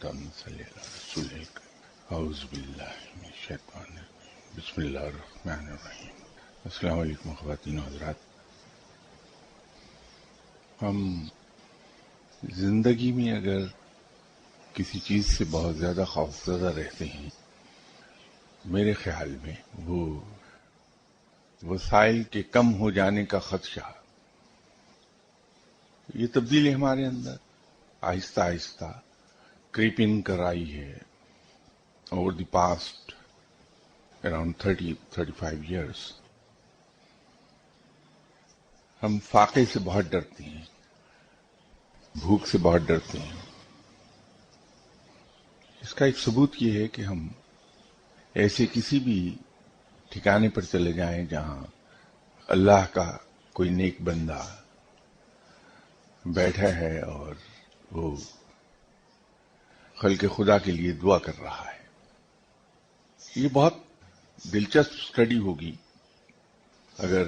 اللهم صل على رسول الكريم اعوذ باللہ من الشیطان الرجیم بسم اللہ الرحمن الرحیم. السلام علیکم خواتین و حضرات. ہم زندگی میں اگر کسی چیز سے بہت زیادہ خوفزدہ رہتے ہیں، میرے خیال میں وہ وسائل کے کم ہو جانے کا خدشہ. یہ تبدیلی ہمارے اندر آہستہ آہستہ کریپنگ کر آئی ہے over the past around 35 years. ہم فاقے سے بہت ڈرتے ہیں، بھوک سے بہت ڈرتے ہیں. اس کا ایک ثبوت یہ ہے کہ ہم ایسے کسی بھی ٹھکانے پر چلے جائیں جہاں اللہ کا کوئی نیک بندہ بیٹھا ہے اور وہ خلق خدا کے لیے دعا کر رہا ہے. یہ بہت دلچسپ اسٹڈی ہوگی اگر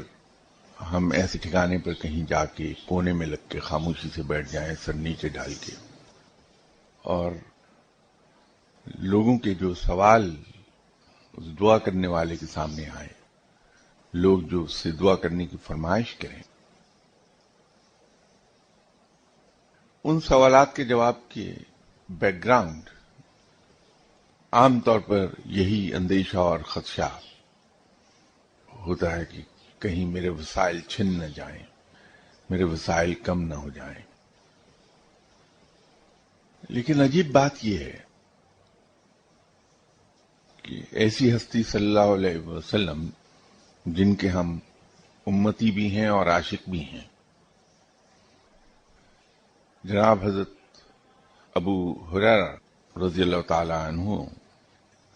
ہم ایسے ٹھکانے پر کہیں جا کے کونے میں لگ کے خاموشی سے بیٹھ جائیں، سر نیچے ڈال کے، اور لوگوں کے جو سوال اس دعا کرنے والے کے سامنے آئے، لوگ جو اس سے دعا کرنے کی فرمائش کریں، ان سوالات کے جواب کے بیک گراؤنڈ عام طور پر یہی اندیشہ اور خدشہ ہوتا ہے کہ کہیں میرے وسائل چھن نہ جائیں، میرے وسائل کم نہ ہو جائیں. لیکن عجیب بات یہ ہے کہ ایسی ہستی صلی اللہ علیہ وسلم جن کے ہم امتی بھی ہیں اور عاشق بھی ہیں، جناب حضرت ابو ہریرہ رضی اللہ تعالی عنہ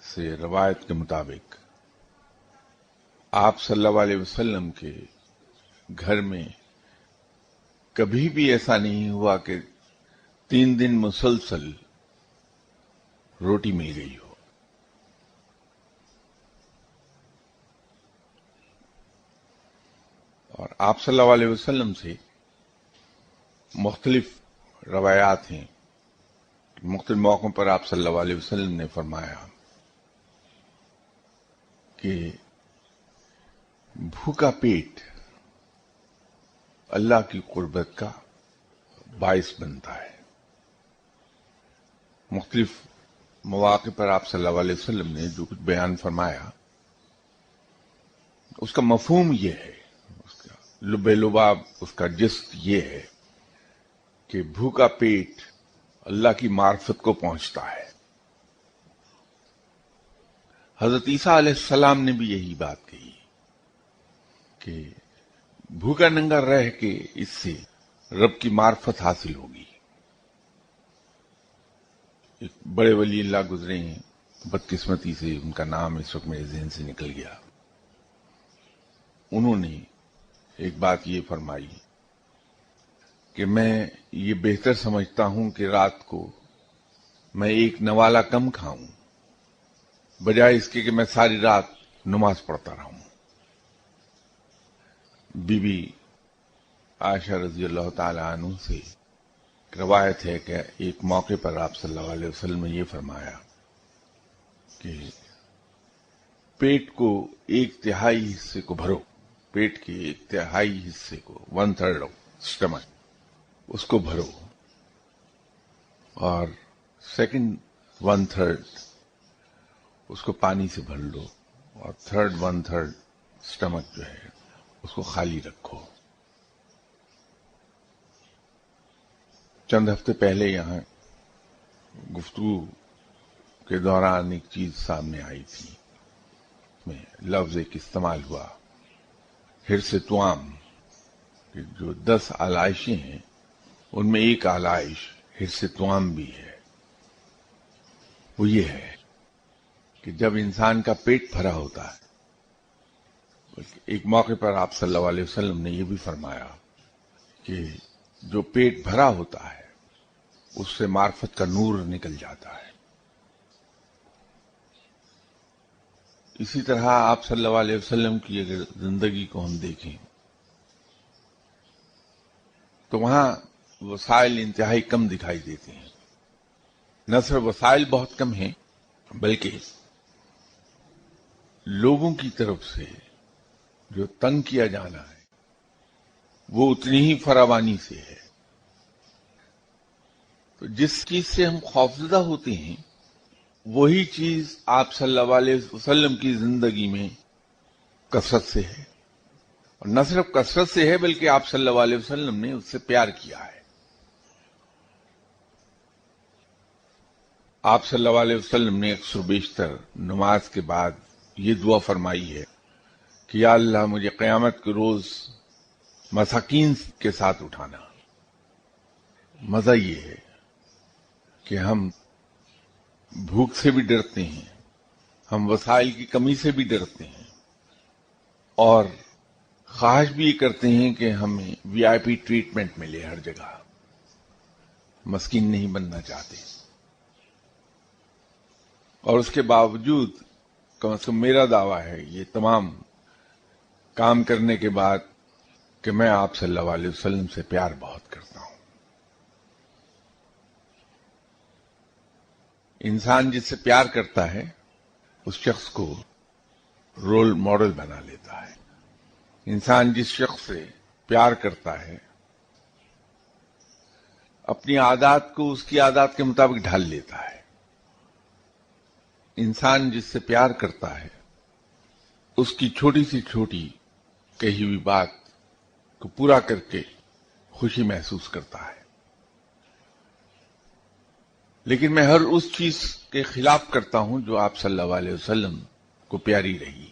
سے روایت کے مطابق آپ صلی اللہ علیہ وسلم کے گھر میں کبھی بھی ایسا نہیں ہوا کہ 3 دن مسلسل روٹی مل گئی ہو. اور آپ صلی اللہ علیہ وسلم سے مختلف روایات ہیں. مختلف موقعوں پر آپ صلی اللہ علیہ وسلم نے فرمایا کہ بھوکا پیٹ اللہ کی قربت کا باعث بنتا ہے. مختلف مواقع پر آپ صلی اللہ علیہ وسلم نے جو کچھ بیان فرمایا، اس کا مفہوم یہ ہے، اس کا لب لباب، اس کا جست یہ ہے کہ بھوکا پیٹ اللہ کی معرفت کو پہنچتا ہے. حضرت عیسیٰ علیہ السلام نے بھی یہی بات کہی کہ بھوکا ننگا رہ کے اس سے رب کی معرفت حاصل ہوگی. ایک بڑے ولی اللہ گزرے ہیں، بدقسمتی سے ان کا نام اس وقت میرے ذہن سے نکل گیا. انہوں نے ایک بات یہ فرمائی کہ میں یہ بہتر سمجھتا ہوں کہ رات کو میں ایک نوالا کم کھاؤں بجائے اس کے کہ میں ساری رات نماز پڑھتا رہوں. بی بی عائشہ رضی اللہ تعالی عنہ سے روایت ہے کہ ایک موقع پر آپ صلی اللہ علیہ وسلم نے یہ فرمایا کہ پیٹ کو 1/3 حصے کو بھرو، پیٹ کے 1/3 حصے کو 1/3 اسٹمک اس کو بھرو، اور سیکنڈ 1/3 اس کو پانی سے بھر لو، اور تھرڈ 1/3 اسٹمک جو ہے اس کو خالی رکھو. چند ہفتے پہلے یہاں گفتگو کے دوران ایک چیز سامنے آئی تھی، میں لفظ ایک استعمال ہوا، حرص توام، کہ جو 10 آلائشیں ہیں ان میں ایک آلائش حرص توام بھی ہے. وہ یہ ہے کہ جب انسان کا پیٹ بھرا ہوتا ہے، ایک موقع پر آپ صلی اللہ علیہ وسلم نے یہ بھی فرمایا کہ جو پیٹ بھرا ہوتا ہے اس سے معرفت کا نور نکل جاتا ہے. اسی طرح آپ صلی اللہ علیہ وسلم کی اگر زندگی کو ہم دیکھیں تو وہاں وسائل انتہائی کم دکھائی دیتے ہیں. نہ صرف وسائل بہت کم ہیں بلکہ لوگوں کی طرف سے جو تنگ کیا جانا ہے وہ اتنی ہی فراوانی سے ہے. تو جس چیز سے ہم خوفزدہ ہوتے ہیں وہی چیز آپ صلی اللہ علیہ وسلم کی زندگی میں کثرت سے ہے، اور نہ صرف کثرت سے ہے بلکہ آپ صلی اللہ علیہ وسلم نے اس سے پیار کیا ہے. آپ صلی اللہ علیہ وسلم نے اکثر و بیشتر نماز کے بعد یہ دعا فرمائی ہے کہ یا اللہ مجھے قیامت کے روز مساکین کے ساتھ اٹھانا. مزہ یہ ہے کہ ہم بھوک سے بھی ڈرتے ہیں، ہم وسائل کی کمی سے بھی ڈرتے ہیں، اور خواہش بھی یہ کرتے ہیں کہ ہمیں وی آئی پی ٹریٹمنٹ ملے ہر جگہ. مسکین نہیں بننا چاہتے، اور اس کے باوجود کم از کم میرا دعویٰ ہے یہ تمام کام کرنے کے بعد کہ میں آپ صلی اللہ علیہ وسلم سے پیار بہت کرتا ہوں. انسان جس سے پیار کرتا ہے اس شخص کو رول ماڈل بنا لیتا ہے. انسان جس شخص سے پیار کرتا ہے اپنی عادات کو اس کی عادات کے مطابق ڈھال لیتا ہے. انسان جس سے پیار کرتا ہے اس کی چھوٹی سی چھوٹی کہی ہوئی بات کو پورا کر کے خوشی محسوس کرتا ہے. لیکن میں ہر اس چیز کے خلاف کرتا ہوں جو آپ صلی اللہ علیہ وسلم کو پیاری رہی.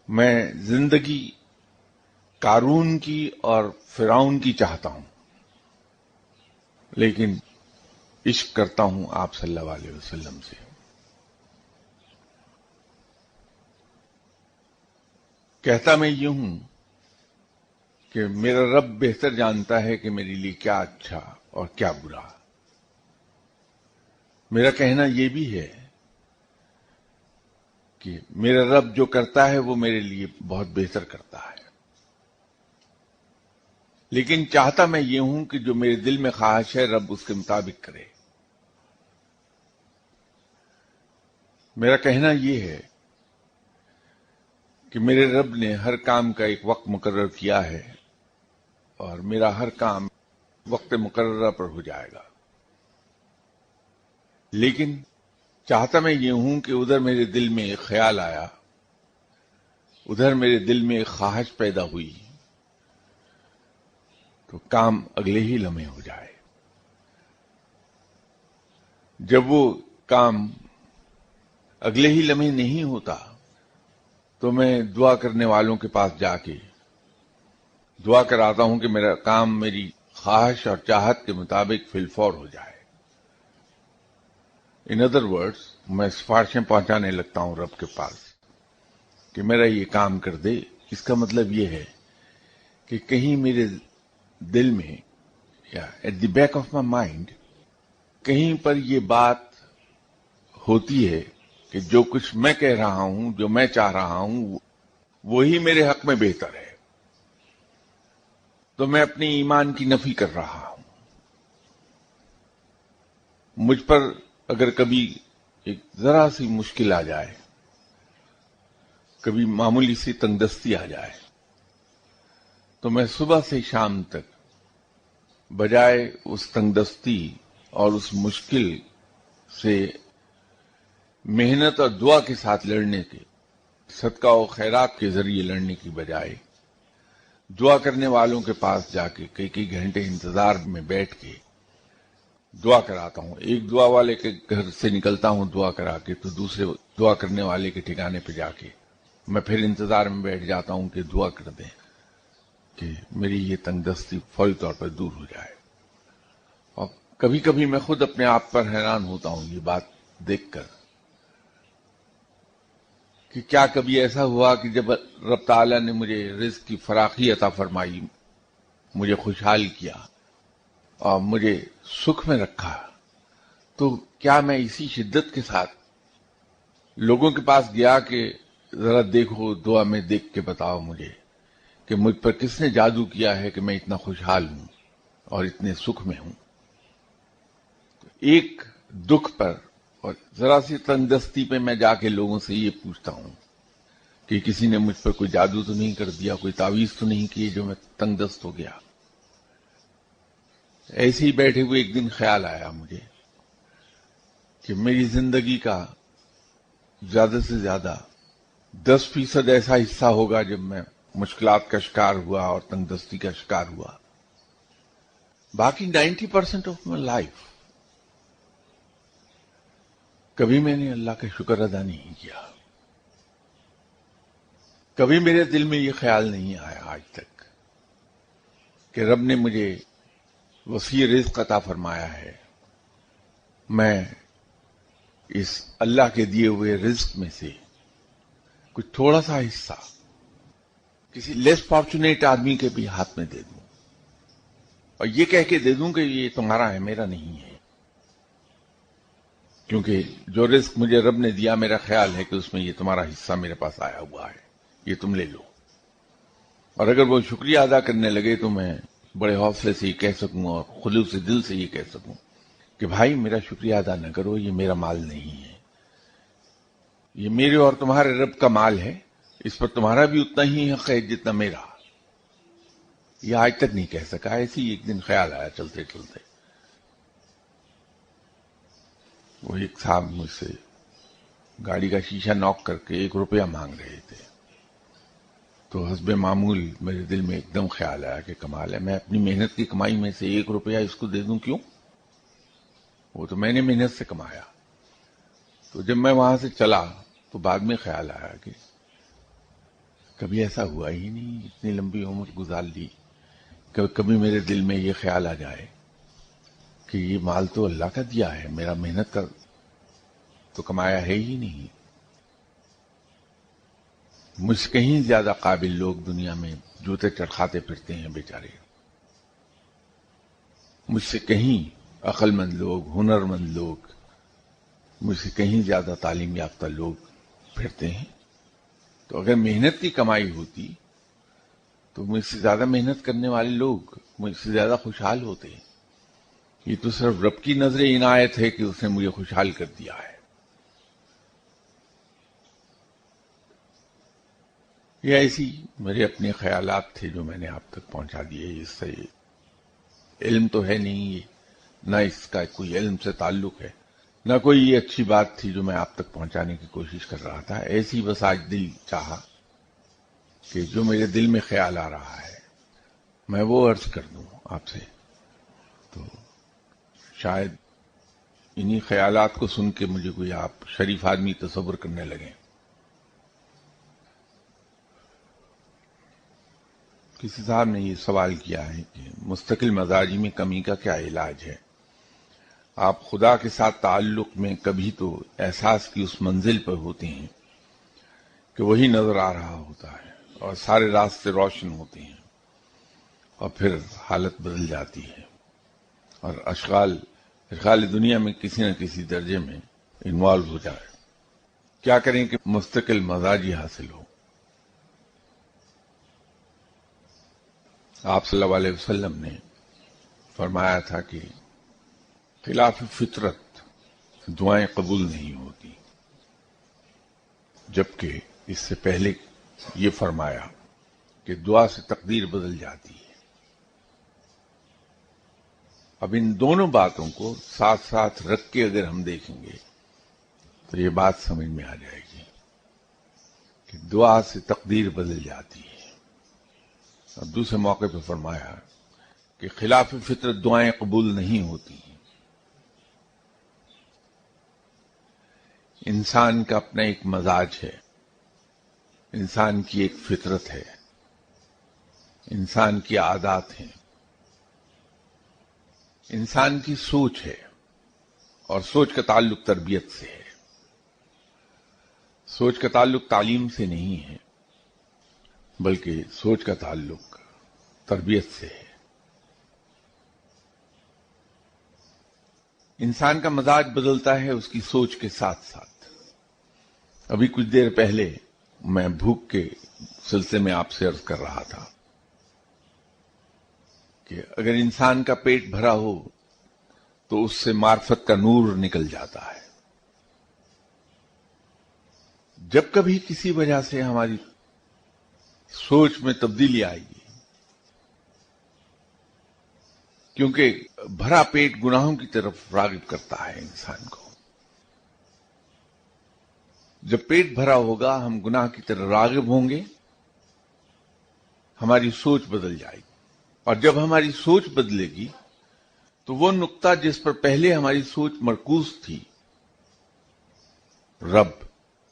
میں زندگی قارون کی اور فرعون کی چاہتا ہوں، لیکن عشق کرتا ہوں آپ صلی اللہ علیہ وسلم سے. کہتا میں یہ ہوں کہ میرا رب بہتر جانتا ہے کہ میرے لیے کیا اچھا اور کیا برا. میرا کہنا یہ بھی ہے کہ میرا رب جو کرتا ہے وہ میرے لیے بہت بہتر کرتا ہے، لیکن چاہتا میں یہ ہوں کہ جو میرے دل میں خواہش ہے رب اس کے مطابق کرے. میرا کہنا یہ ہے کہ میرے رب نے ہر کام کا ایک وقت مقرر کیا ہے اور میرا ہر کام وقت مقررہ پر ہو جائے گا. لیکن چاہتا میں یہ ہوں کہ ادھر میرے دل میں ایک خیال آیا، ادھر میرے دل میں ایک خواہش پیدا ہوئی تو کام اگلے ہی لمحے ہو جائے. جب وہ کام اگلے ہی لمحے نہیں ہوتا تو میں دعا کرنے والوں کے پاس جا کے دعا کراتا ہوں کہ میرا کام میری خواہش اور چاہت کے مطابق فی الفور ہو جائے. ان ادر ورڈز میں سفارشیں پہنچانے لگتا ہوں رب کے پاس کہ میرا یہ کام کر دے. اس کا مطلب یہ ہے کہ کہیں میرے دل میں یا at the back of my mind کہیں پر یہ بات ہوتی ہے کہ جو کچھ میں کہہ رہا ہوں، جو میں چاہ رہا ہوں وہی میرے حق میں بہتر ہے، تو میں اپنی ایمان کی نفی کر رہا ہوں. مجھ پر اگر کبھی ایک ذرا سی مشکل آ جائے، کبھی معمولی سی تنگدستی آ جائے، تو میں صبح سے شام تک بجائے اس تنگدستی اور اس مشکل سے محنت اور دعا کے ساتھ لڑنے کے، صدقہ و خیرات کے ذریعے لڑنے کی بجائے دعا کرنے والوں کے پاس جا کے کئی گھنٹے انتظار میں بیٹھ کے دعا کراتا ہوں. ایک دعا والے کے گھر سے نکلتا ہوں دعا کرا کے تو دوسرے دعا کرنے والے کے ٹھکانے پہ جا کے میں پھر انتظار میں بیٹھ جاتا ہوں کہ دعا کر دیں کہ میری یہ تنگدستی فوری طور پر دور ہو جائے. اور کبھی کبھی میں خود اپنے آپ پر حیران ہوتا ہوں یہ بات دیکھ کر کہ کیا کبھی ایسا ہوا کہ جب رب تعالیٰ نے مجھے رزق کی فراخی عطا فرمائی، مجھے خوشحال کیا اور مجھے سکھ میں رکھا، تو کیا میں اسی شدت کے ساتھ لوگوں کے پاس گیا کہ ذرا دیکھو دعا میں دیکھ کے بتاؤ مجھے کہ مجھ پر کس نے جادو کیا ہے کہ میں اتنا خوشحال ہوں اور اتنے سکھ میں ہوں. ایک دکھ پر اور ذرا سی تنگدستی پہ میں جا کے لوگوں سے یہ پوچھتا ہوں کہ کسی نے مجھ پر کوئی جادو تو نہیں کر دیا، کوئی تعویذ تو نہیں کی جو میں تنگ دست ہو گیا. ایسے ہی بیٹھے ہوئے ایک دن خیال آیا مجھے کہ میری زندگی کا زیادہ سے زیادہ 10% ایسا حصہ ہوگا جب میں مشکلات کا شکار ہوا اور تنگ دستی کا شکار ہوا. باقی 90% آف مائی لائف کبھی میں نے اللہ کا شکر ادا نہیں کیا. کبھی میرے دل میں یہ خیال نہیں آیا آج تک کہ رب نے مجھے وسیع رزق عطا فرمایا ہے، میں اس اللہ کے دیے ہوئے رزق میں سے کچھ تھوڑا سا حصہ کسی لیس فارچونیٹ آدمی کے بھی ہاتھ میں دے دوں اور یہ کہہ کے دے دوں کہ یہ تمہارا ہے، میرا نہیں ہے. کیونکہ جو رزق مجھے رب نے دیا میرا خیال ہے کہ اس میں یہ تمہارا حصہ میرے پاس آیا ہوا ہے، یہ تم لے لو. اور اگر وہ شکریہ ادا کرنے لگے تو میں بڑے حوصلے سے یہ کہہ سکوں اور خلوص دل سے یہ کہہ سکوں کہ بھائی میرا شکریہ ادا نہ کرو، یہ میرا مال نہیں ہے، یہ میرے اور تمہارے رب کا مال ہے، اس پر تمہارا بھی اتنا ہی حق ہے جتنا میرا. یہ آج تک نہیں کہہ سکا. ایسے ہی ایک دن خیال آیا چلتے چلتے. وہ ایک صاحب مجھ سے گاڑی کا شیشہ نوک کر کے 1 روپیہ مانگ رہے تھے، تو حسب معمول میرے دل میں ایک دم خیال آیا کہ کمال ہے، میں اپنی محنت کی کمائی میں سے 1 روپیہ اس کو دے دوں. کیوں؟ وہ تو میں نے محنت سے کمایا. تو جب میں وہاں سے چلا تو بعد میں خیال آیا کہ کبھی ایسا ہوا ہی نہیں، اتنی لمبی عمر گزار لی، کبھی میرے دل میں یہ خیال آ جائے کہ یہ مال تو اللہ کا دیا ہے، میرا محنت کا تو کمایا ہے ہی نہیں. مجھ سے کہیں زیادہ قابل لوگ دنیا میں جوتے چرخاتے پھرتے ہیں بیچارے. مجھ سے کہیں عقل مند لوگ، ہنر مند لوگ، مجھ سے کہیں زیادہ تعلیم یافتہ لوگ پھرتے ہیں. تو اگر محنت کی کمائی ہوتی تو مجھ سے زیادہ محنت کرنے والے لوگ مجھ سے زیادہ خوشحال ہوتے. یہ تو صرف رب کی نظر عنایت ہے کہ اس نے مجھے خوشحال کر دیا ہے. یہ ایسی میرے اپنے خیالات تھے جو میں نے آپ تک پہنچا دیے. اس سے علم تو ہے نہیں، یہ نہ اس کا کوئی علم سے تعلق ہے، نہ کوئی یہ اچھی بات تھی جو میں آپ تک پہنچانے کی کوشش کر رہا تھا. ایسی بس آج دل چاہا کہ جو میرے دل میں خیال آ رہا ہے میں وہ عرض کر دوں آپ سے. تو شاید انہی خیالات کو سن کے مجھے کوئی آپ شریف آدمی تصور کرنے لگیں. کسی صاحب نے یہ سوال کیا ہے کہ مستقل مزاجی میں کمی کا کیا علاج ہے؟ آپ خدا کے ساتھ تعلق میں کبھی تو احساس کی اس منزل پر ہوتے ہیں کہ وہی نظر آ رہا ہوتا ہے اور سارے راستے روشن ہوتے ہیں، اور پھر حالت بدل جاتی ہے اور اشغال دنیا میں کسی نہ کسی درجے میں انوالو ہو جائے. کیا کریں کہ مستقل مزاجی حاصل ہو؟ آپ صلی اللہ علیہ وسلم نے فرمایا تھا کہ خلاف فطرت دعائیں قبول نہیں ہوتی، جبکہ اس سے پہلے یہ فرمایا کہ دعا سے تقدیر بدل جاتی ہے. اب ان دونوں باتوں کو ساتھ ساتھ رکھ کے اگر ہم دیکھیں گے تو یہ بات سمجھ میں آ جائے گی کہ دعا سے تقدیر بدل جاتی ہے. اور دوسرے موقع پہ فرمایا کہ خلاف فطرت دعائیں قبول نہیں ہوتی ہیں. انسان کا اپنا ایک مزاج ہے، انسان کی ایک فطرت ہے، انسان کی عادات ہیں، انسان کی سوچ ہے، اور سوچ کا تعلق تربیت سے ہے. سوچ کا تعلق تعلیم سے نہیں ہے بلکہ سوچ کا تعلق تربیت سے ہے. انسان کا مزاج بدلتا ہے اس کی سوچ کے ساتھ ساتھ. ابھی کچھ دیر پہلے میں بھوک کے سلسلے میں آپ سے عرض کر رہا تھا کہ اگر انسان کا پیٹ بھرا ہو تو اس سے معرفت کا نور نکل جاتا ہے. جب کبھی کسی وجہ سے ہماری سوچ میں تبدیلی آئے گی، کیونکہ بھرا پیٹ گناہوں کی طرف راغب کرتا ہے انسان کو. جب پیٹ بھرا ہوگا، ہم گناہ کی طرف راغب ہوں گے، ہماری سوچ بدل جائے گی. اور جب ہماری سوچ بدلے گی تو وہ نقطہ جس پر پہلے ہماری سوچ مرکوز تھی، رب،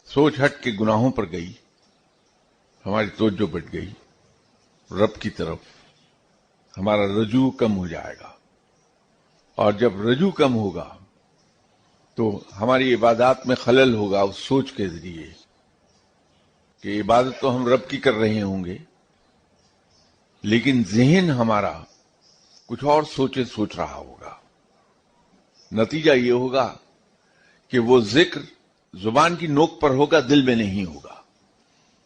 سوچ ہٹ کے گناہوں پر گئی، ہماری توجہ بٹ گئی رب کی طرف، ہمارا رجوع کم ہو جائے گا. اور جب رجوع کم ہوگا تو ہماری عبادات میں خلل ہوگا اس سوچ کے ذریعے کہ عبادت تو ہم رب کی کر رہے ہوں گے، لیکن ذہن ہمارا کچھ اور سوچ رہا ہوگا. نتیجہ یہ ہوگا کہ وہ ذکر زبان کی نوک پر ہوگا، دل میں نہیں ہوگا.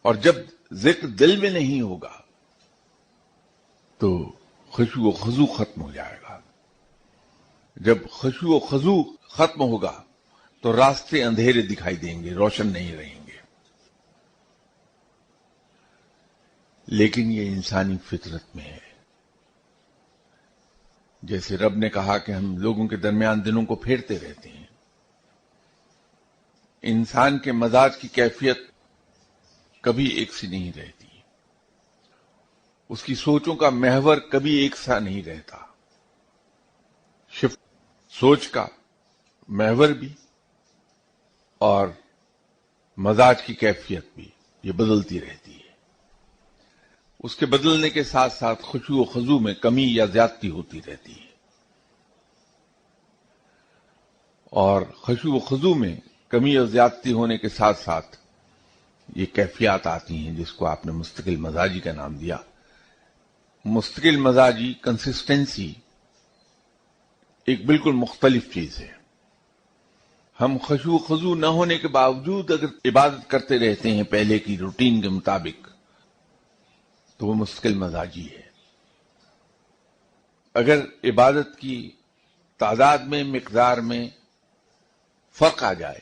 اور جب ذکر دل میں نہیں ہوگا تو خشوع و خضوع ختم ہو جائے گا. جب خشوع و خضوع ختم ہوگا تو راستے اندھیرے دکھائی دیں گے، روشن نہیں رہیں گے. لیکن یہ انسانی فطرت میں ہے. جیسے رب نے کہا کہ ہم لوگوں کے درمیان دلوں کو پھیرتے رہتے ہیں. انسان کے مزاج کی کیفیت کبھی ایک سی نہیں رہتی، اس کی سوچوں کا محور کبھی ایک سا نہیں رہتا. سوچ کا محور بھی اور مزاج کی کیفیت بھی یہ بدلتی رہتی ہے. اس کے بدلنے کے ساتھ ساتھ خشوع و خضوع میں کمی یا زیادتی ہوتی رہتی ہے. اور خشوع و خضوع میں کمی اور زیادتی ہونے کے ساتھ ساتھ یہ کیفیات آتی ہیں جس کو آپ نے مستقل مزاجی کا نام دیا. مستقل مزاجی، کنسسٹنسی ایک بالکل مختلف چیز ہے. ہم خشوع و خضوع نہ ہونے کے باوجود اگر عبادت کرتے رہتے ہیں پہلے کی روٹین کے مطابق تو وہ مستقل مزاجی ہے. اگر عبادت کی تعداد میں، مقدار میں فرق آ جائے،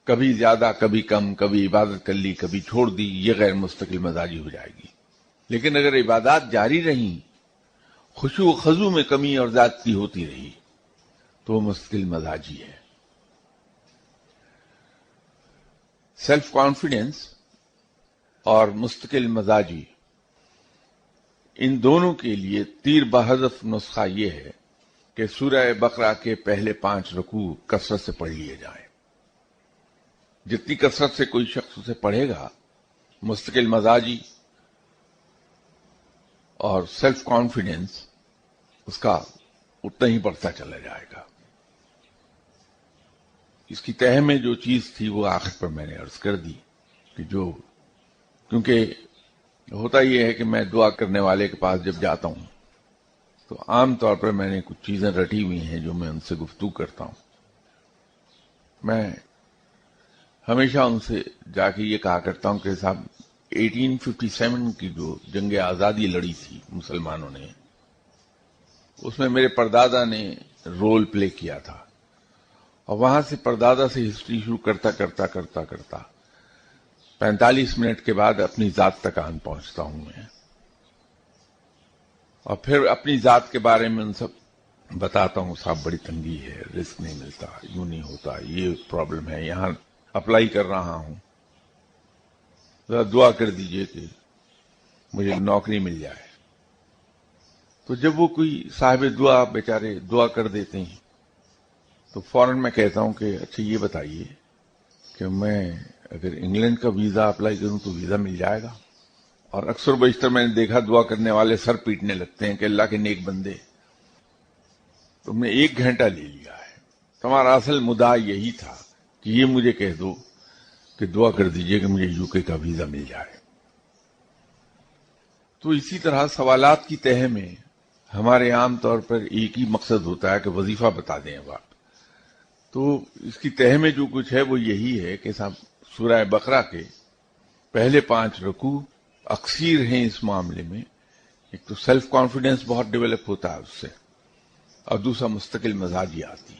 کبھی زیادہ کبھی کم، کبھی عبادت کر لی کبھی چھوڑ دی، یہ غیر مستقل مزاجی ہو جائے گی. لیکن اگر عبادات جاری رہیں، خشوع و خضوع میں کمی اور زیادتی ہوتی رہی تو وہ مستقل مزاجی ہے. سیلف کانفیڈنس اور مستقل مزاجی، ان دونوں کے لیے تیر بہدف نسخہ یہ ہے کہ سورہ بقرہ کے پہلے 5 رکوع کثرت سے پڑھ لیے جائیں. جتنی کثرت سے کوئی شخص اسے پڑھے گا، مستقل مزاجی اور سیلف کانفیڈنس اس کا اتنا ہی بڑھتا چلا جائے گا. اس کی تہہ میں جو چیز تھی وہ آخر پر میں نے عرض کر دی کہ کیونکہ ہوتا یہ ہے کہ میں دعا کرنے والے کے پاس جب جاتا ہوں تو عام طور پر میں نے کچھ چیزیں رٹی ہوئی ہیں جو میں ان سے گفتگو کرتا ہوں. میں ہمیشہ ان سے جا کے یہ کہا کرتا ہوں کہ صاحب 1857 کی جو جنگ آزادی لڑی تھی مسلمانوں نے، اس میں میرے پردادا نے رول پلے کیا تھا. اور وہاں سے پردادا سے ہسٹری شروع کرتا 45 منٹ کے بعد اپنی ذات تک آن پہنچتا ہوں میں، اور پھر اپنی ذات کے بارے میں ان سب بتاتا ہوں. صاحب بڑی تنگی ہے، رزق نہیں ملتا، یوں نہیں ہوتا، یہ پرابلم ہے، یہاں اپلائی کر رہا ہوں، ذرا دعا کر دیجئے کہ مجھے نوکری مل جائے. تو جب وہ کوئی صاحب دعا بیچارے دعا کر دیتے ہیں تو فوراً میں کہتا ہوں کہ اچھا یہ بتائیے کہ میں اگر انگلینڈ کا ویزا اپلائی کروں تو ویزا مل جائے گا؟ اور اکثر بیشتر میں نے دیکھا دعا کرنے والے سر پیٹنے لگتے ہیں کہ اللہ کے نیک بندے، تم نے 1 گھنٹہ لے لیا ہے، تمہارا اصل مدعا یہی تھا کہ یہ مجھے کہہ دو کہ دعا کر دیجئے کہ مجھے UK کا ویزا مل جائے. تو اسی طرح سوالات کی تہہ میں ہمارے عام طور پر ایک ہی مقصد ہوتا ہے کہ وظیفہ بتا دیں اب آپ. تو اس کی تہہ میں جو کچھ ہے وہ یہی ہے کہ صاحب سورہ بقرہ کے پہلے 5 رکوع اکثیر ہیں اس معاملے میں. ایک تو سیلف کانفیڈنس بہت ڈیولپ ہوتا ہے اس سے، اور دوسرا مستقل مزاجی آتی ہے.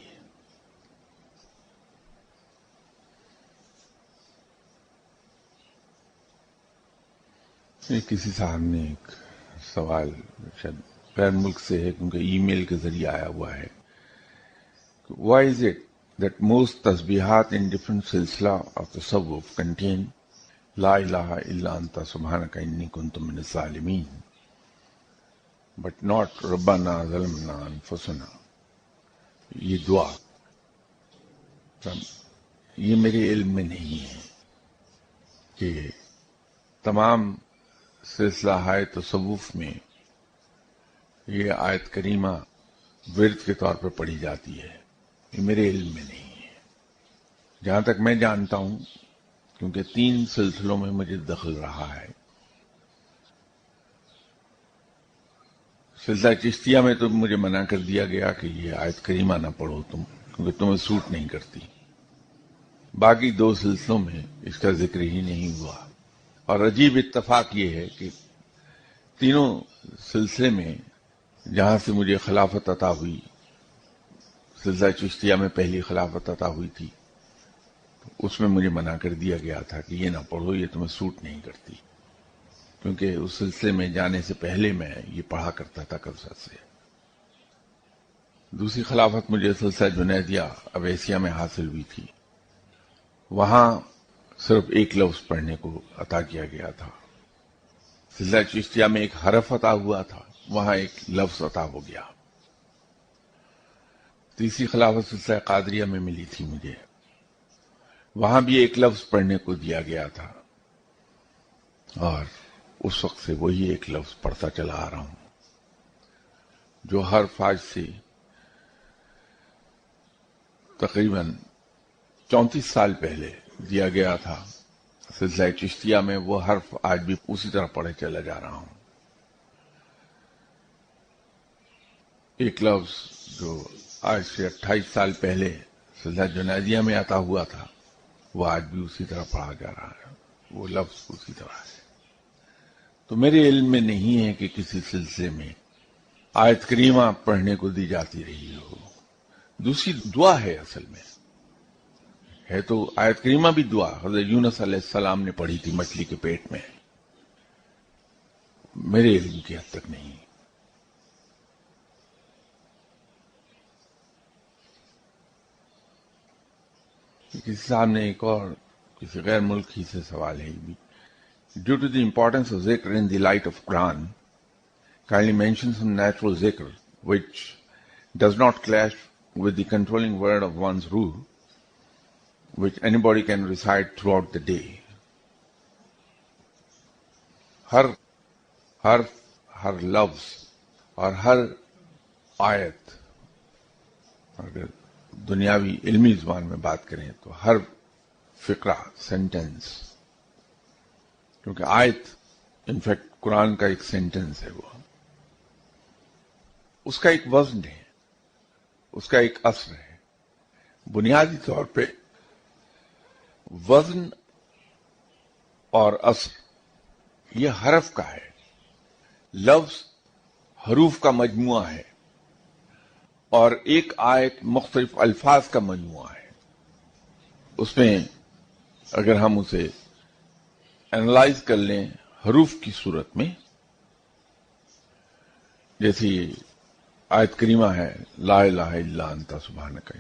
کسی صاحب نے ایک سوال شاید غیر ملک سے ہے کیونکہ ای میل کے ذریعے آیا ہوا ہے. Why is it that most tasbihat in different silsila of tasawwuf contain La ilaha illa anta subhanaka inni kuntu minas zalimin but not Rabbana zalamna anfusana? یہ دعا یہ میرے علم میں نہیں ہے کہ تمام سلسلہ ہائے تصوف میں یہ آیت کریمہ ورد کے طور پر پڑھی جاتی ہے. یہ میرے علم میں نہیں ہے. جہاں تک میں جانتا ہوں کیونکہ 3 سلسلوں میں مجھے دخل رہا ہے. سلسلہ چشتیہ میں تو مجھے منع کر دیا گیا کہ یہ آیت کریمہ نہ پڑھو تم کیونکہ تمہیں سوٹ نہیں کرتی. باقی 2 سلسلوں میں اس کا ذکر ہی نہیں ہوا. اور عجیب اتفاق یہ ہے کہ تینوں سلسلے میں جہاں سے مجھے خلافت عطا ہوئی، سلسلہ چشتیہ میں پہلی خلافت عطا ہوئی تھی، اس میں مجھے منع کر دیا گیا تھا کہ یہ نہ پڑھو، یہ تمہیں سوٹ نہیں کرتی، کیونکہ اس سلسلے میں جانے سے پہلے میں یہ پڑھا کرتا تھا کثرت سے. دوسری خلافت مجھے سلسلہ جنیدیہ اویسیہ میں حاصل ہوئی تھی. وہاں صرف ایک لفظ پڑھنے کو عطا کیا گیا تھا. سلسلہ چشتیہ میں ایک حرف عطا ہوا تھا، وہاں ایک لفظ عطا ہو گیا. تیسری خلافت سلسلہ قادریہ میں ملی تھی مجھے، وہاں بھی ایک لفظ پڑھنے کو دیا گیا تھا اور اس وقت سے وہی ایک لفظ پڑھتا چلا آ رہا ہوں جو حرف آج سے تقریباً 34 سال پہلے دیا گیا تھا. سلسلہ چشتیہ میں وہ حرف آج بھی اسی طرح پڑھے چلا جا رہا ہوں. ایک لفظ جو آج سے 28 سال پہلے سلسلہ جنیدیہ میں عطا ہوا تھا وہ آج بھی اسی طرح پڑھا جا رہا ہے، وہ لفظ اسی طرح ہے. تو میرے علم میں نہیں ہے کہ کسی سلسلے میں آیت کریمہ پڑھنے کو دی جاتی رہی ہو. دوسری دعا ہے، اصل میں ہے تو آیت کریمہ بھی دعا حضرت یونس علیہ السلام نے پڑھی تھی مچھلی کے پیٹ میں. میرے علم کی حد تک نہیں. کسی صاحب نے ایک اور کسی غیر ملکی سے سوال ہے بھی. Due to the importance of zikr in the light of Quran, kindly mention some natural zikr which does not clash with the controlling word of one's ruh, which anybody can recite throughout the day. ہر لفظ اور ہر آیت، اگر دنیاوی علمی زبان میں بات کریں تو ہر فقرہ، سینٹنس، کیونکہ آیت انفیکٹ قرآن کا ایک سینٹنس ہے، وہ اس کا ایک وزن ہے، اس کا ایک اثر ہے. بنیادی طور پہ وزن اور اثر یہ حرف کا ہے. لفظ حروف کا مجموعہ ہے اور ایک آیت مختلف الفاظ کا مجموعہ ہے. اس میں اگر ہم اسے اینالائز کر لیں حروف کی صورت میں، جیسی آیت کریمہ ہے لا الہ الا انت سبحانک.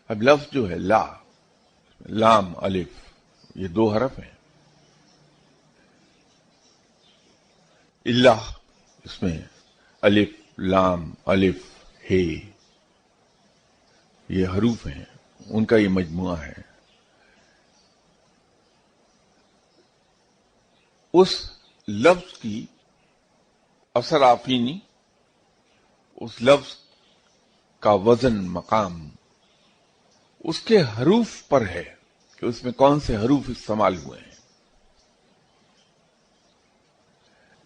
اب لفظ جو ہے لا، لام، الف، یہ 2 حرف ہیں. اللہ، اس میں الف، لام، الف، ہے، یہ حروف ہیں، ان کا یہ مجموعہ ہے. اس لفظ کی اثر آفینی، اس لفظ کا وزن، مقام اس کے حروف پر ہے کہ اس میں کون سے حروف استعمال ہوئے ہیں.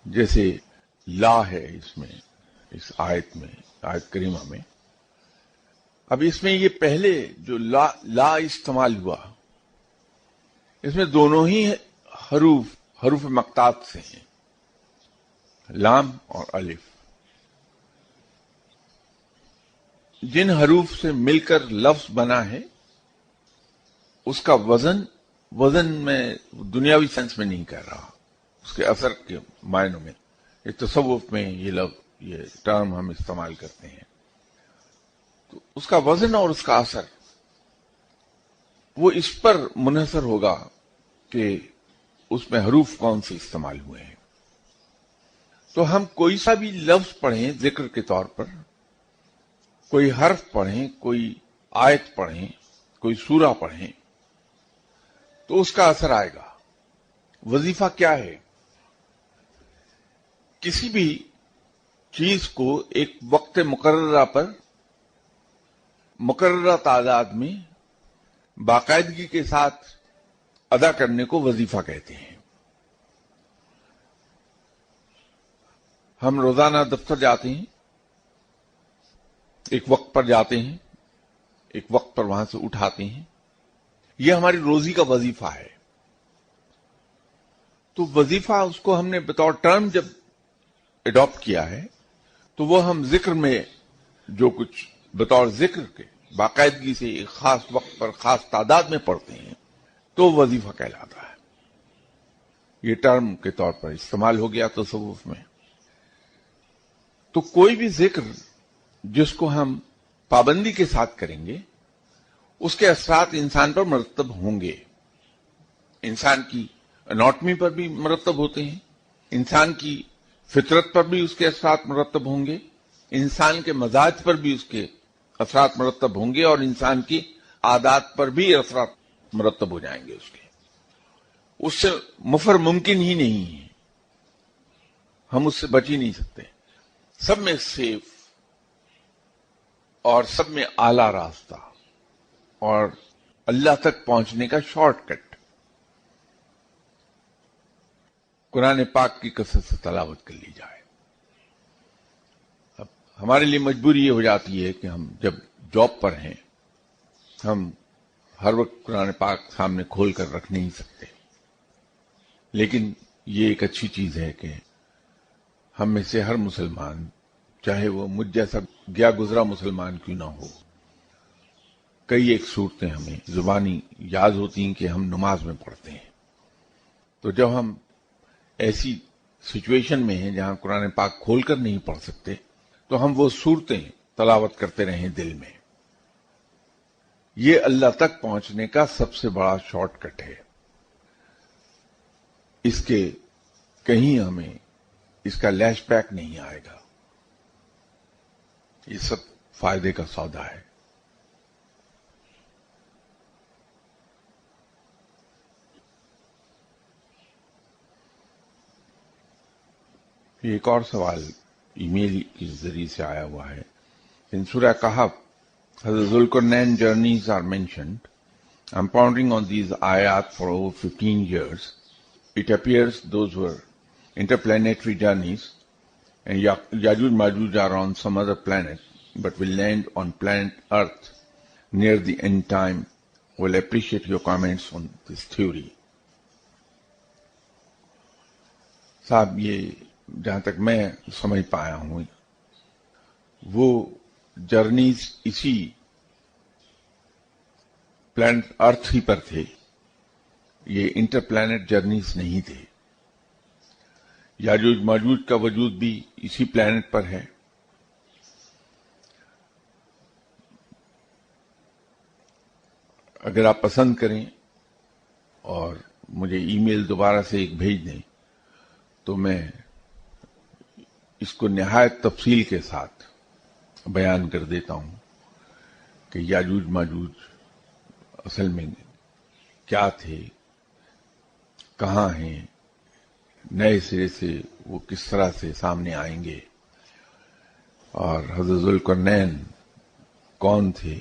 جیسے لا ہے اس میں، اس آیت میں، آیت کریمہ میں. اب اس میں یہ پہلے جو لا استعمال ہوا، اس میں دونوں ہی حروف مقطعات سے ہیں، لام اور الف. جن حروف سے مل کر لفظ بنا ہے اس کا وزن میں دنیاوی سینس میں نہیں کر رہا، اس کے اثر کے معنوں میں. یہ تصوف میں یہ ٹرم ہم استعمال کرتے ہیں. تو اس کا وزن اور اس کا اثر وہ اس پر منحصر ہوگا کہ اس میں حروف کون سے استعمال ہوئے ہیں. تو ہم کوئی سا بھی لفظ پڑھیں ذکر کے طور پر، کوئی حرف پڑھیں، کوئی آیت پڑھیں، کوئی سورہ پڑھیں، تو اس کا اثر آئے گا. وظیفہ کیا ہے؟ کسی بھی چیز کو ایک وقت مقررہ پر مقررہ تعداد میں باقاعدگی کے ساتھ ادا کرنے کو وظیفہ کہتے ہیں. ہم روزانہ دفتر جاتے ہیں، ایک وقت پر جاتے ہیں، ایک وقت پر وہاں سے اٹھاتے ہیں. یہ ہماری روزی کا وظیفہ ہے. تو وظیفہ اس کو ہم نے بطور ٹرم جب اڈاپٹ کیا ہے تو وہ ہم ذکر میں جو کچھ بطور ذکر کے باقاعدگی سے ایک خاص وقت پر خاص تعداد میں پڑھتے ہیں تو وظیفہ کہلاتا ہے. یہ ٹرم کے طور پر استعمال ہو گیا تصوف میں. تو کوئی بھی ذکر جس کو ہم پابندی کے ساتھ کریں گے اس کے اثرات انسان پر مرتب ہوں گے. انسان کی اناٹمی پر بھی مرتب ہوتے ہیں، انسان کی فطرت پر بھی اس کے اثرات مرتب ہوں گے، انسان کے مزاج پر بھی اس کے اثرات مرتب ہوں گے، اور انسان کی عادات پر بھی اثرات مرتب ہو جائیں گے. اس سے مفر ممکن ہی نہیں ہے، ہم اس سے بچ ہی نہیں سکتے. سب میں سیف اور سب میں اعلی راستہ اور اللہ تک پہنچنے کا شارٹ کٹ قرآن پاک کی کثرت سے تلاوت کر لی جائے. اب ہمارے لیے مجبوری یہ ہو جاتی ہے کہ ہم جب جاب پر ہیں ہم ہر وقت قرآن پاک سامنے کھول کر رکھ نہیں سکتے، لیکن یہ ایک اچھی چیز ہے کہ ہم میں سے ہر مسلمان، چاہے وہ مجھ جیسا گیا گزرا مسلمان کیوں نہ ہو، کئی ایک صورتیں ہمیں زبانی یاد ہوتی ہیں کہ ہم نماز میں پڑھتے ہیں. تو جب ہم ایسی سچویشن میں ہیں جہاں قرآن پاک کھول کر نہیں پڑھ سکتے تو ہم وہ صورتیں تلاوت کرتے رہیں دل میں. یہ اللہ تک پہنچنے کا سب سے بڑا شارٹ کٹ ہے. اس کے کہیں ہمیں اس کا لیش بیک نہیں آئے گا. یہ سب فائدے کا سودا ہے. ایک اور سوال ای میل کے ذریعے سے آیا ہوا ہے. ان سورہ کہف حضرت Zulqarnain journeys are mentioned. I'm pondering on these ayat for over 15 years. It appears those were interplanetary journeys and Yajuj Majuj are on some other planet but will land on planet Earth near the end time. Will appreciate your comments on this theory. صاحب یہ جہاں تک میں سمجھ پایا ہوں وہ journeys اسی پلانٹ ارتھ ہی پر تھے، یہ انٹر پلانٹ جرنیز نہیں تھے. یاجوج ماجوج کا وجود بھی اسی پلانٹ پر ہے. اگر آپ پسند کریں اور مجھے ای میل دوبارہ سے ایک بھیج دیں تو میں اس کو نہایت تفصیل کے ساتھ بیان کر دیتا ہوں کہ یاجوج ماجوج اصل میں کیا تھے، کہاں ہیں، نئے سرے سے وہ کس طرح سے سامنے آئیں گے، اور حضرت ذوالقرنین کون تھے،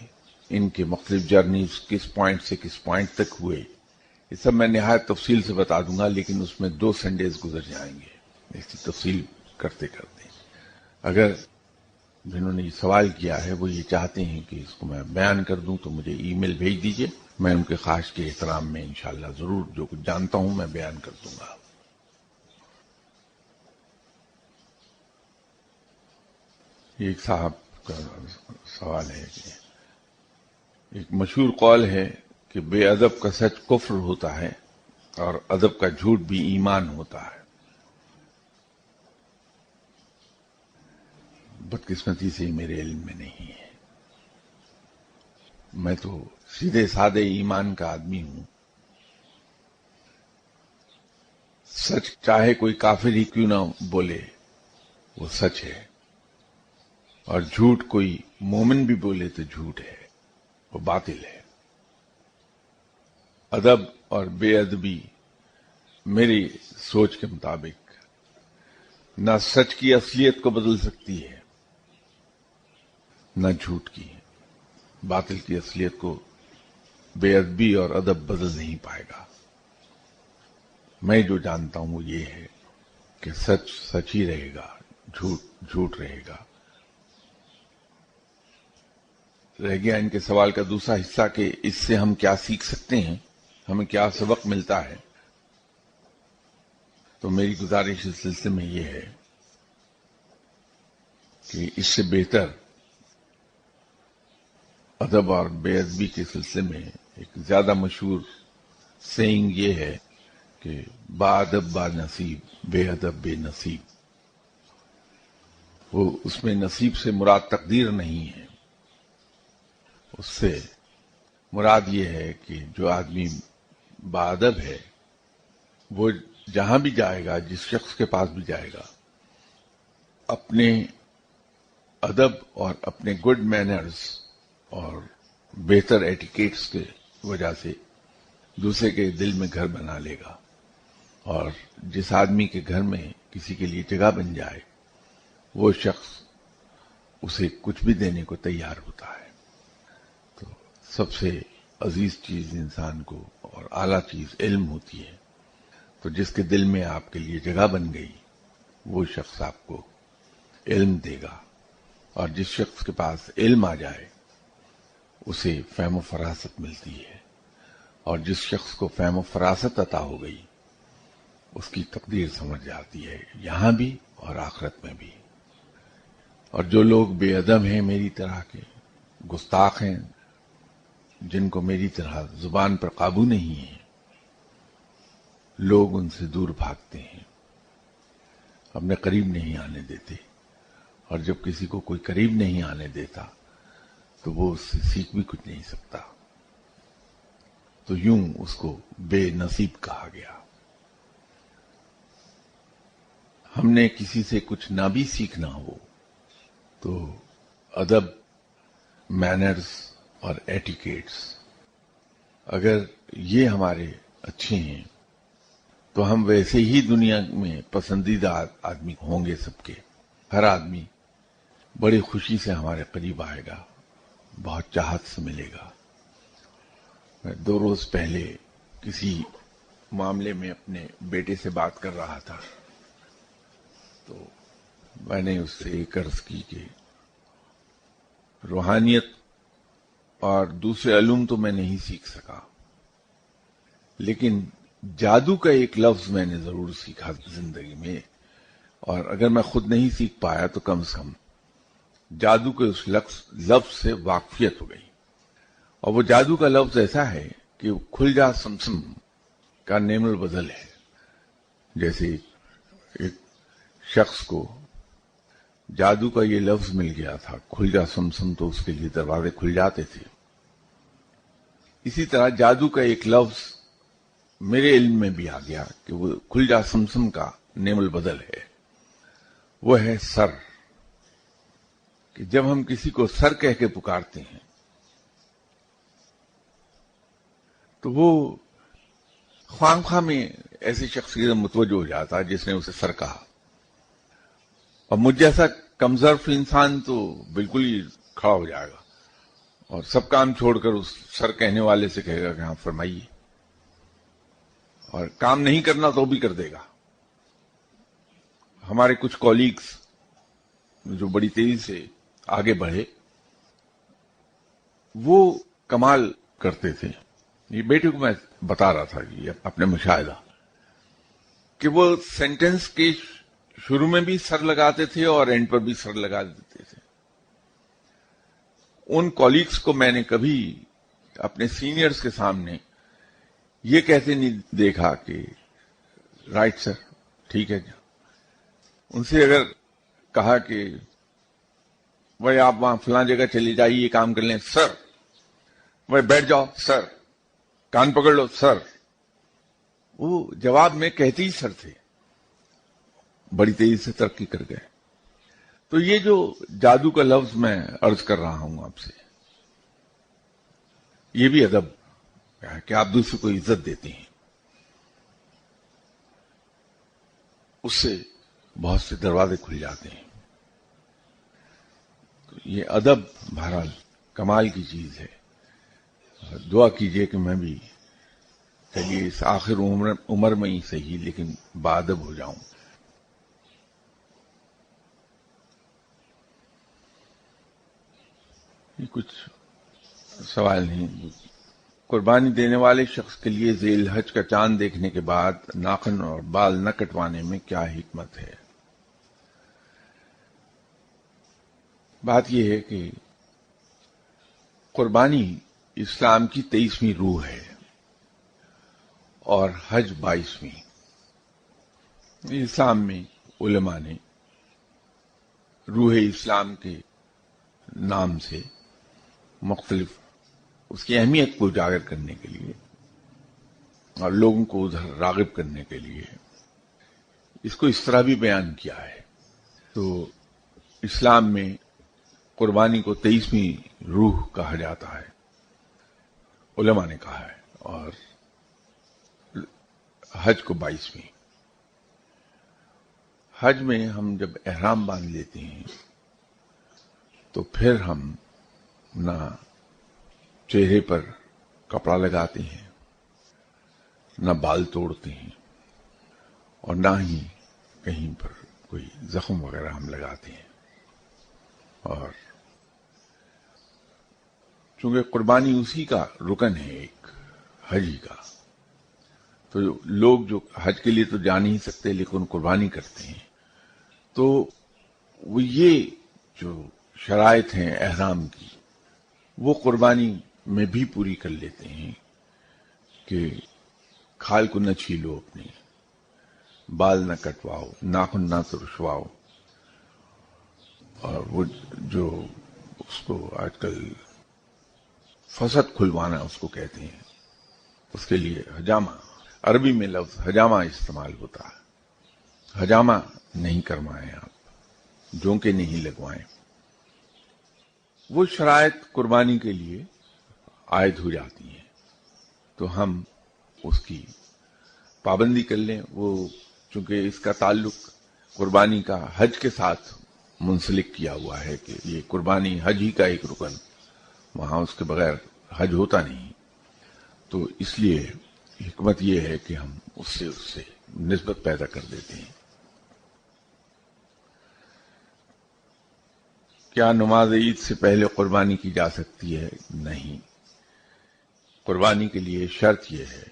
ان کے مختلف جرنیز کس پوائنٹ سے کس پوائنٹ تک ہوئے. یہ سب میں نہایت تفصیل سے بتا دوں گا، لیکن اس میں 2 سنڈیز گزر جائیں گے اس کی تفصیل کرتے کرتے. اگر جنہوں نے یہ سوال کیا ہے وہ یہ چاہتے ہیں کہ اس کو میں بیان کر دوں تو مجھے ای میل بھیج دیجئے، میں ان کے خواہش کے احترام میں انشاءاللہ ضرور جو کچھ جانتا ہوں میں بیان کر دوں گا. ایک صاحب کا سوال ہے کہ ایک مشہور قول ہے کہ بے ادب کا سچ کفر ہوتا ہے اور ادب کا جھوٹ بھی ایمان ہوتا ہے. بدقسمتی سے میرے علم میں نہیں ہے. میں تو سیدھے سادے ایمان کا آدمی ہوں. سچ چاہے کوئی کافر ہی کیوں نہ بولے وہ سچ ہے، اور جھوٹ کوئی مومن بھی بولے تو جھوٹ ہے، وہ باطل ہے. ادب اور بے ادبی میری سوچ کے مطابق نہ سچ کی اصلیت کو بدل سکتی ہے نہ جھوٹ کی. باطل کی اصلیت کو بے ادبی اور ادب بدل نہیں پائے گا. میں جو جانتا ہوں وہ یہ ہے کہ سچ سچ ہی رہے گا، جھوٹ جھوٹ رہے گا. رہ گیا ان کے سوال کا دوسرا حصہ کہ اس سے ہم کیا سیکھ سکتے ہیں، ہمیں کیا سبق ملتا ہے. تو میری گزارش اس سلسلے میں یہ ہے کہ اس سے بہتر ادب اور بے ادبی کے سلسلے میں ایک زیادہ مشہور سینگ یہ ہے کہ با ادب با نصیب، بے ادب بے نصیب. وہ اس میں نصیب سے مراد تقدیر نہیں ہے، اس سے مراد یہ ہے کہ جو آدمی با ادب ہے وہ جہاں بھی جائے گا، جس شخص کے پاس بھی جائے گا، اپنے ادب اور اپنے گڈ مینرز اور بہتر ایٹیکیٹس کے وجہ سے دوسرے کے دل میں گھر بنا لے گا. اور جس آدمی کے گھر میں کسی کے لیے جگہ بن جائے وہ شخص اسے کچھ بھی دینے کو تیار ہوتا ہے. تو سب سے عزیز چیز انسان کو اور اعلیٰ چیز علم ہوتی ہے. تو جس کے دل میں آپ کے لیے جگہ بن گئی وہ شخص آپ کو علم دے گا، اور جس شخص کے پاس علم آ جائے اسے فہم و فراست ملتی ہے، اور جس شخص کو فہم و فراست عطا ہو گئی اس کی تقدیر سمجھ جاتی ہے، یہاں بھی اور آخرت میں بھی. اور جو لوگ بے ادب ہیں، میری طرح کے گستاخ ہیں، جن کو میری طرح زبان پر قابو نہیں ہے، لوگ ان سے دور بھاگتے ہیں، اپنے قریب نہیں آنے دیتے. اور جب کسی کو کوئی قریب نہیں آنے دیتا تو وہ اس سے سیکھ بھی کچھ نہیں سکتا. تو یوں اس کو بے نصیب کہا گیا. ہم نے کسی سے کچھ نہ بھی سیکھنا ہو تو ادب، مینرز اور ایٹیکیٹس اگر یہ ہمارے اچھے ہیں تو ہم ویسے ہی دنیا میں پسندیدہ آدمی ہوں گے. سب کے ہر آدمی بڑی خوشی سے ہمارے قریب آئے گا، بہت چاہت سے ملے گا. میں 2 روز پہلے کسی معاملے میں اپنے بیٹے سے بات کر رہا تھا تو میں نے اس سے ایک عرض کی کہ روحانیت اور دوسرے علوم تو میں نہیں سیکھ سکا، لیکن جادو کا ایک لفظ میں نے ضرور سیکھا زندگی میں. اور اگر میں خود نہیں سیکھ پایا تو کم سے کم جادو کے اس لفظ سے واقفیت ہو گئی. اور وہ جادو کا لفظ ایسا ہے کہ کھل جا سمسم کا نیم البدل ہے. جیسے ایک شخص کو جادو کا یہ لفظ مل گیا تھا، کھل جا سمسم، تو اس کے لیے دروازے کھل جاتے تھے. اسی طرح جادو کا ایک لفظ میرے علم میں بھی آ گیا کہ وہ کھل جا سمسم کا نیم البدل ہے. وہ ہے سر. کہ جب ہم کسی کو سر کہہ کے پکارتے ہیں تو وہ خواہ خواہ میں ایسی شخصیت متوجہ ہو جاتا ہے جس نے اسے سر کہا. اور مجھ جیسا کمظرف انسان تو بالکل ہی کھڑا ہو جائے گا اور سب کام چھوڑ کر اس سر کہنے والے سے کہے گا کہ ہاں فرمائیے، اور کام نہیں کرنا تو بھی کر دے گا. ہمارے کچھ کولیگز جو بڑی تیزی سے آگے بڑھے وہ کمال کرتے تھے. یہ بیٹے کو میں بتا رہا تھا یہ اپنے مشاہدہ کہ وہ سینٹنس کے شروع میں بھی سر لگاتے تھے اور اینڈ پر بھی سر لگا دیتے تھے. ان کولیگز کو میں نے کبھی اپنے سینئرز کے سامنے یہ کہتے نہیں دیکھا کہ رائٹ سر، ٹھیک ہے. ان سے اگر کہا کہ بھائی آپ وہاں فلاں جگہ چلے جائیے، یہ کام کر لیں، سر. بھائی بیٹھ جاؤ، سر. کان پکڑ لو، سر. وہ جواب میں کہتے ہی سر تھے، بڑی تیزی سے ترقی کر گئے. تو یہ جو جادو کا لفظ میں عرض کر رہا ہوں آپ سے، یہ بھی ادب ہے کہ آپ دوسرے کو عزت دیتے ہیں. اس سے بہت سے دروازے کھل جاتے ہیں. تو یہ ادب بہرحال کمال کی چیز ہے. دعا کیجئے کہ میں بھی چلیے اس آخر عمر میں ہی صحیح لیکن باادب ہو جاؤں. یہ کچھ سوال نہیں. قربانی دینے والے شخص کے لیے ذی الحج کا چاند دیکھنے کے بعد ناخن اور بال نہ کٹوانے میں کیا حکمت ہے؟ بات یہ ہے کہ قربانی اسلام کی 23ویں روح ہے اور حج 22ویں. اسلام میں علماء نے روح اسلام کے نام سے مختلف اس کی اہمیت کو اجاگر کرنے کے لیے اور لوگوں کو ادھر راغب کرنے کے لیے اس کو اس طرح بھی بیان کیا ہے. تو اسلام میں قربانی کو 23ویں روح کہا جاتا ہے، علماء نے کہا ہے، اور حج کو 22ویں. حج میں ہم جب احرام باندھ لیتے ہیں تو پھر ہم نہ چہرے پر کپڑا لگاتے ہیں، نہ بال توڑتے ہیں، اور نہ ہی کہیں پر کوئی زخم وغیرہ ہم لگاتے ہیں. اور چونکہ قربانی اسی کا رکن ہے ایک حج کا، تو لوگ جو حج کے لیے تو جا نہیں سکتے لیکن قربانی کرتے ہیں، تو وہ یہ جو شرائط ہیں احرام کی وہ قربانی میں بھی پوری کر لیتے ہیں کہ کھال کو نہ چھیلو، اپنے بال نہ کٹواؤ، ناخن نہ ترشواؤ، اور وہ جو اس کو آج کل فسد کھلوانا اس کو کہتے ہیں، اس کے لیے حجامہ، عربی میں لفظ حجامہ استعمال ہوتا ہے. حجامہ نہیں کروائیں آپ، جونکے نہیں لگوائیں. وہ شرائط قربانی کے لیے عائد ہو جاتی ہیں تو ہم اس کی پابندی کر لیں. وہ چونکہ اس کا تعلق قربانی کا حج کے ساتھ منسلک کیا ہوا ہے کہ یہ قربانی حج ہی کا ایک رکن، وہاں اس کے بغیر حج ہوتا نہیں. تو اس لیے حکمت یہ ہے کہ ہم اس سے نسبت پیدا کر دیتے ہیں. کیا نماز عید سے پہلے قربانی کی جا سکتی ہے؟ نہیں. قربانی کے لیے شرط یہ ہے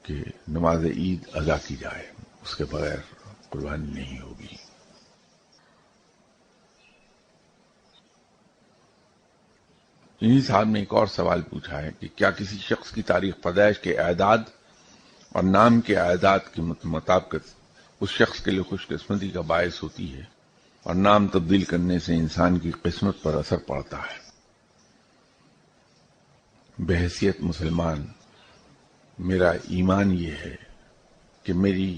کہ نماز عید ادا کی جائے، اس کے بغیر قربانی نہیں ہوگی. انہی صاحب نے ایک اور سوال پوچھا ہے کہ کیا کسی شخص کی تاریخ پیدائش کے اعداد اور نام کے اعداد کی مطابقت اس شخص کے لیے خوش قسمتی کا باعث ہوتی ہے اور نام تبدیل کرنے سے انسان کی قسمت پر اثر پڑتا ہے؟ بحیثیت مسلمان میرا ایمان یہ ہے کہ میری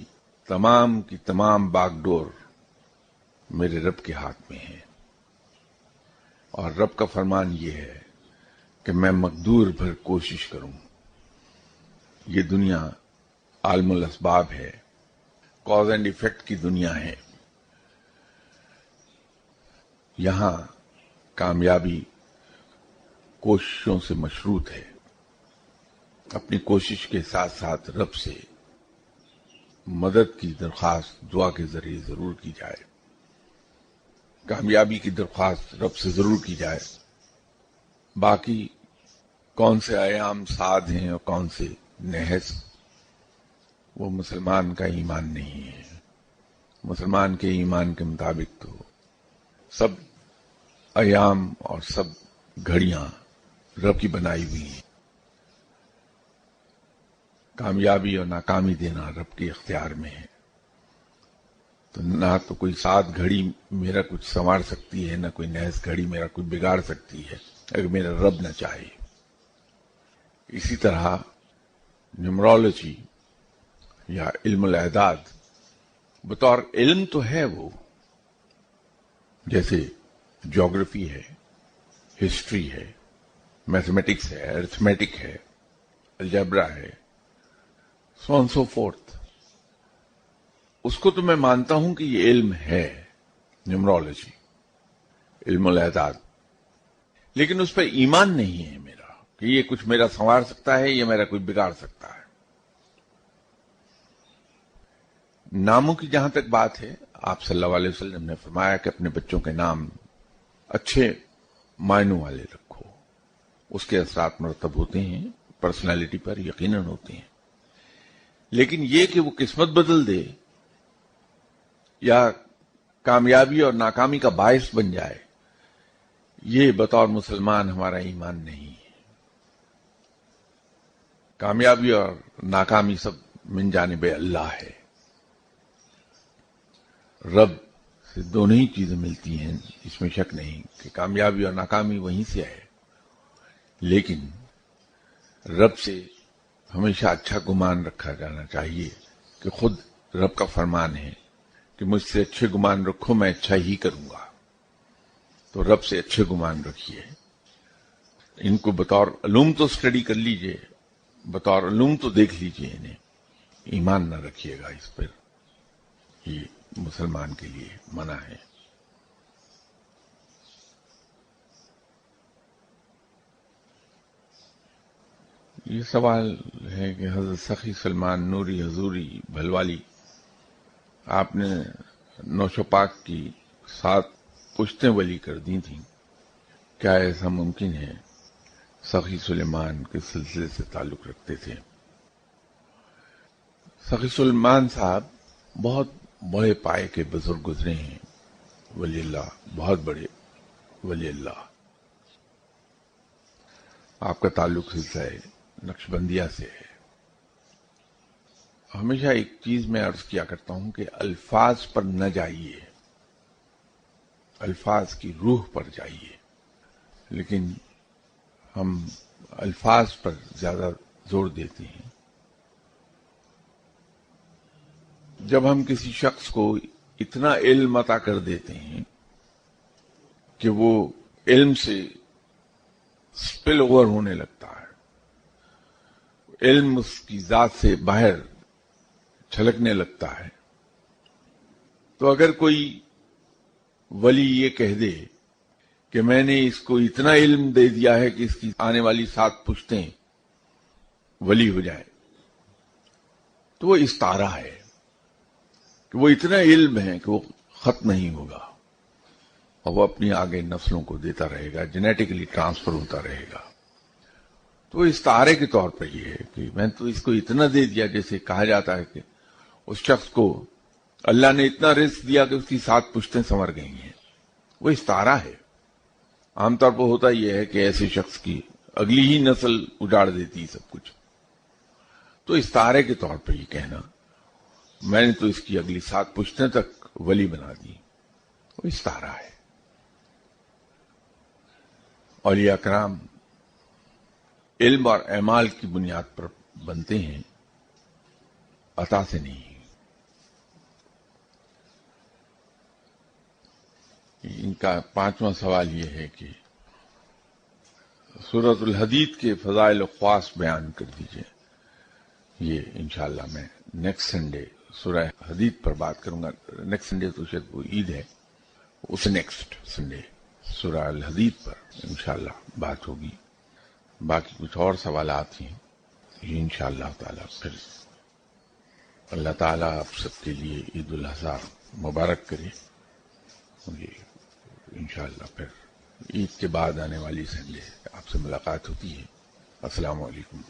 تمام کی تمام باغ ڈور میرے رب کے ہاتھ میں ہے، اور رب کا فرمان یہ ہے کہ میں مقدور بھر کوشش کروں. یہ دنیا عالم الاسباب ہے، کاز اینڈ ایفیکٹ کی دنیا ہے. یہاں کامیابی کوششوں سے مشروط ہے. اپنی کوشش کے ساتھ ساتھ رب سے مدد کی درخواست دعا کے ذریعے ضرور کی جائے، کامیابی کی درخواست رب سے ضرور کی جائے. باقی کون سے ایام سعد ہیں اور کون سے نحس، وہ مسلمان کا ایمان نہیں ہے. مسلمان کے ایمان کے مطابق تو سب ایام اور سب گھڑیاں رب کی بنائی ہوئی ہیں. کامیابی اور ناکامی دینا رب کے اختیار میں ہے. تو نہ تو کوئی 7 گھڑی میرا کچھ سنوار سکتی ہے، نہ کوئی نیز گھڑی میرا کچھ بگاڑ سکتی ہے اگر میرا رب نہ چاہے. اسی طرح نیومرولوجی یا علم الاعداد بطور علم تو ہے، وہ جیسے جیوگرافی ہے، ہسٹری ہے، میتھمیٹکس ہے، ارتھمیٹک ہے، الجبرا ہے، سو آن سو فورتھ. اس کو تو میں مانتا ہوں کہ یہ علم ہے، نیومرولوجی، علم الاعداد، لیکن اس پہ ایمان نہیں ہے میرا کہ یہ کچھ میرا سنوار سکتا ہے یا میرا کچھ بگاڑ سکتا ہے. ناموں کی جہاں تک بات ہے، آپ صلی اللہ علیہ وسلم نے فرمایا کہ اپنے بچوں کے نام اچھے معنوں والے رکھو. اس کے اثرات مرتب ہوتے ہیں پرسنالٹی پر، یقیناً ہوتے ہیں، لیکن یہ کہ وہ قسمت بدل دے یا کامیابی اور ناکامی کا باعث بن جائے، یہ بطور مسلمان ہمارا ایمان نہیں ہے. کامیابی اور ناکامی سب من جانب اللہ ہے. رب سے دونوں ہی چیزیں ملتی ہیں، اس میں شک نہیں کہ کامیابی اور ناکامی وہیں سے ہے، لیکن رب سے ہمیشہ اچھا گمان رکھا جانا چاہیے کہ خود رب کا فرمان ہے کہ مجھ سے اچھے گمان رکھو، میں اچھا ہی کروں گا. تو رب سے اچھے گمان رکھیے. ان کو بطور علوم تو اسٹڈی کر لیجئے، بطور علوم تو دیکھ لیجئے، انہیں ایمان نہ رکھیے گا اس پر. یہ مسلمان کے لیے منع ہے. یہ سوال ہے کہ حضرت سخی سلمان نوری حضوری بھلوالی، آپ نے نوشو پاک کی 7 پشتیں ولی کر دی تھیں، کیا ایسا ممکن ہے؟ سخی سلیمان کے سلسلے سے تعلق رکھتے تھے. سخی سلیمان صاحب بہت بڑے پائے کے بزرگ گزرے ہیں، ولی اللہ، بہت بڑے ولی اللہ. آپ کا تعلق سلسلہ نقشبندیہ سے ہے. ہمیشہ ایک چیز میں عرض کیا کرتا ہوں کہ الفاظ پر نہ جائیے، الفاظ کی روح پر جائیے. لیکن ہم الفاظ پر زیادہ زور دیتے ہیں. جب ہم کسی شخص کو اتنا علم عطا کر دیتے ہیں کہ وہ علم سے سپل اوور ہونے لگتا ہے، علم اس کی ذات سے باہر چھلکنے لگتا ہے، تو اگر کوئی ولی یہ کہہ دے کہ میں نے اس کو اتنا علم دے دیا ہے کہ اس کی آنے والی 7 پشتیں ولی ہو جائیں، تو وہ استعارہ ہے کہ وہ اتنا علم ہے کہ وہ ختم نہیں ہوگا اور وہ اپنی آگے نسلوں کو دیتا رہے گا، جینیٹکلی ٹرانسفر ہوتا رہے گا. تو استعارے کے طور پر یہ ہے کہ میں تو اس کو اتنا دے دیا، جیسے کہا جاتا ہے کہ اس شخص کو اللہ نے اتنا رزق دیا کہ اس کی 7 پشتیں سنور گئی ہیں. وہ استعارہ ہے. عام طور پر ہوتا یہ ہے کہ ایسے شخص کی اگلی ہی نسل اجاڑ دیتی سب کچھ. تو استعارے کے طور پر یہ کہنا میں نے تو اس کی اگلی 7 پشتیں تک ولی بنا دی، وہ استعارہ ہے. اولیاء کرام علم اور اعمال کی بنیاد پر بنتے ہیں، عطا سے نہیں. ان کا 5واں سوال یہ ہے کہ سورۃ الحدید کے فضائل و خواص بیان کر دیجئے. یہ انشاءاللہ میں نیکسٹ سنڈے سورہ حدید پر بات کروں گا. نیکسٹ سنڈے تو شاید وہ عید ہے، اس نیکسٹ سنڈے سورہ الحدید پر انشاءاللہ بات ہوگی. باقی کچھ اور سوالات ہیں یہ انشاءاللہ تعالی پھر اللہ تعالیٰ آپ سب کے لیے عید الاضحیٰ مبارک کرے. یہ انشاءاللہ پھر عید کے بعد آنے والی سنڈے آپ سے ملاقات ہوتی ہے. السلام علیکم.